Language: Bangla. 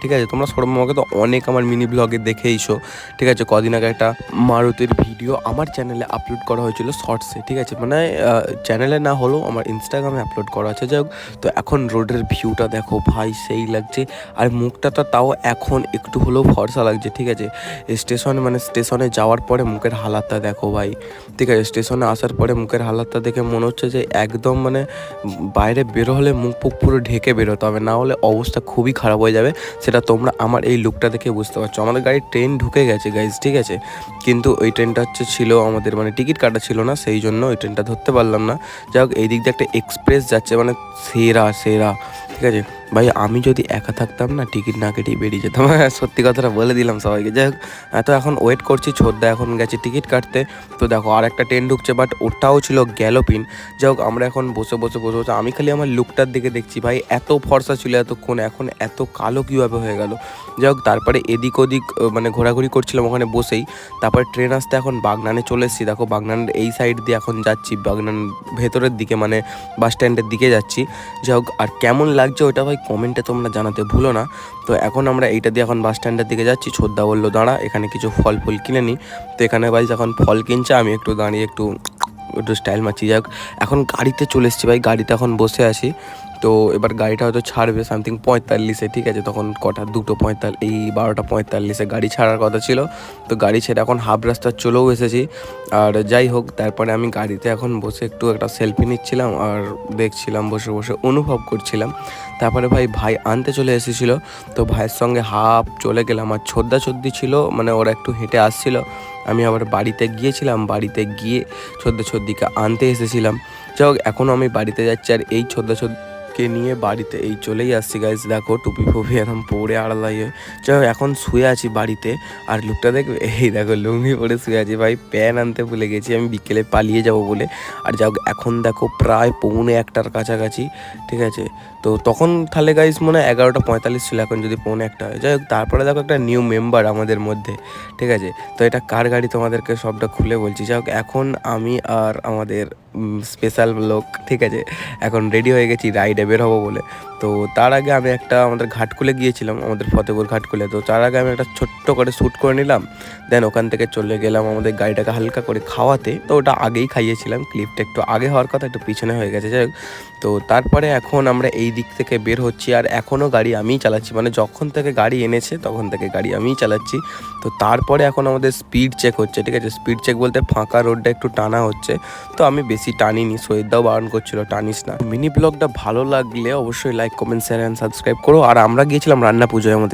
ঠিক আছে, তোমরা সৌরভ মামাকে তো অনেক আমার মিনি ব্লগে দেখেইছো। ঠিক আছে, কদিন আগে একটা মারুতির ভিডিও আমার চ্যানেলে আপলোড করা হয়েছিল শর্টসে। ঠিক আছে, মানে চ্যানেলে না হলেও আমার ইনস্টাগ্রামে আপলোড করা আছে। যাই হোক, তো এখন রোডের ভিউটা দেখো ভাই, সেই লাগছে। আর মুখটা তো তাও এখন একটু হলেও ফর্সা লাগছে। ঠিক আছে, স্টেশনে যাওয়ার পরে মুখের হালাতটা দেখো ভাই। ঠিক আছে, স্টেশনে আসার পরে মুখের হালাতটা দেখে মনে হচ্ছে যে একদম মানে বাইরে বেরো হলে মুখ ফুক পুরো ঢেকে বেরোতে হবে, না হলে অবস্থা খুবই খারাপ হয়ে যাবে। সেটা তোমরা আমার এই লুকটা দেখে বুঝতে পারছো। আমাদের গাড়ির ট্রেন ঢুকে গেছে গাইজ, ঠিক আছে, কিন্তু ওই ট্রেনটা ছিল আমাদের মানে টিকিট কাটা ছিল না, সেই জন্য ওই ট্রেনটা ধরতে পারলাম না। যাই হোক, এই দিক দিয়ে একটা এক্সপ্রেস যাচ্ছে, মানে সেরা সেরা। ঠিক আছে ভাই, আমি যদি একা থাকতাম না টিকিট না কেটেই বেরিয়ে যেতাম। সত্যি কথাটা বলে দিলাম সবাইকে। যাই হোক, তো এখন ওয়েট করছি, ছোটদা এখন গেছে টিকিট কাটতে। তো দেখো আর একটা ট্রেন ঢুকছে, বাট ওটাও ছিল গ্যালোপিন। যাই হোক, আমরা এখন বসে আমি খালি আমার লুকটার দিকে দেখছি ভাই, এত ফর্সা ছিল এতক্ষণ, এখন এত কালো কীভাবে হয়ে গেল। যাই হোক, তারপরে এদিক ওদিক মানে ঘোরাঘুরি করছিলাম ওখানে বসেই। তারপরে ট্রেন আসতে এখন বাগনানে চলে এসেছি। দেখো বাগনানের এই সাইড দিয়ে এখন যাচ্ছি, বাগনান ভেতরের দিকে মানে বাস স্ট্যান্ডের দিকে যাচ্ছি। যাই হোক, আর কেমন লাগছে ওটা ভাই কমেন্টে তোমরা জানাতে ভুলো না। তো এখন আমরা এইটা দিয়ে এখন বাস স্ট্যান্ডের দিকে যাচ্ছি। ছোদ্দা বললো দাঁড়া, এখানে কিছু ফল ফুল কিনে নিই। তো এখানে ভাই যখন ফল কিনছে, আমি একটু দাঁড়িয়ে একটু স্টাইল মারছি। যাই হোক, এখন গাড়িতে চলে এসেছি ভাই, গাড়িতে এখন বসে আছি। তো এবার গাড়িটা হয়তো ছাড়বে সামথিং 45-এ। ঠিক আছে, তখন কটা 2:45, এই 12:45-এ গাড়ি ছাড়ার কথা ছিল। তো গাড়ি ছেড়ে এখন হাফ রাস্তা চলেও এসেছি। আর যাই হোক, তারপরে আমি গাড়িতে এখন বসে একটু একটা সেলফি নিচ্ছিলাম আর দেখছিলাম, বসে বসে অনুভব করছিলাম। তারপরে ভাই আনতে চলে এসেছিলো। তো ভাইয়ের সঙ্গে হাফ চলে গেলাম, আর ছোদ্দি ছিল, মানে ওরা একটু হেঁটে আসছিলো। আমি আবার বাড়িতে গিয়েছিলাম, বাড়িতে গিয়ে ছোদ্দিকে আনতে এসেছিলাম। যাই হোক, এখনও আমি বাড়িতে যাচ্ছি, আর এই কে নিয়ে বাড়িতে এই চলেই আসছি গাইজ। দেখো টুপি ফুপি একদম পরে আড়ালাই হয়ে। যাই হোক, এখন শুয়ে আছি বাড়িতে। আর লুকটা দেখবে, এই দেখো লুঙ্গি পরে শুয়ে আছি ভাই, প্যান আনতে ভুলে গেছি আমি বিকেলে পালিয়ে যাব বলে। আর যাই হোক, এখন দেখো প্রায় 1:45-এর কাছাকাছি। ঠিক আছে, তো তখন তাহলে গাইজ মনে হয় 11:45 ছিল, এখন যদি 1:45 হয়। যাই হোক, তারপরে দেখো একটা নিউ মেম্বার আমাদের মধ্যে। ঠিক আছে, তো এটা কার গাড়ি তোমাদেরকে সবটা খুলে বলছি। যাই হোক, এখন আমি আর আমাদের স্পেশাল লোক, ঠিক আছে, এখন রেডি হয়ে গেছি রাইডে বের হবো বলে। তো তার আগে আমি একটা আমাদের ঘাটকুলে গিয়েছিলাম, আমাদের ফতেপুর ঘাটকুলে। তো তার আগে আমি একটা ছোট্ট করে শ্যুট করে নিলাম, দেন ওখান থেকে চলে গেলাম আমাদের গাড়িটাকে হালকা করে খাওয়াতে। তো ওটা আগেই খাইয়েছিলাম, ক্লিপটা একটু আগে হওয়ার কথা, একটু পিছনে হয়ে গেছে। যাই হোক, তো তারপরে এখন আমরা এই দিক থেকে বের হচ্ছি, আর এখনও গাড়ি আমিই চালাচ্ছি, মানে যখন থেকে গাড়ি এনেছে তখন থেকে গাড়ি আমিই চালাচ্ছি। তো তারপরে এখন আমাদের স্পিড চেক হচ্ছে। ঠিক আছে, স্পিড চেক বলতে ফাঁকা রোডটা একটু টানা হচ্ছে। তো আমি বেশি টানিনি, সৈয়দদাও বারণ করছিল টানিস না। মিনি ব্লগটা ভালো লাগলে অবশ্যই like, comment, share and subscribe করো। আর আমরা গিয়েছিলাম রান্না পুজোয় আমাদের।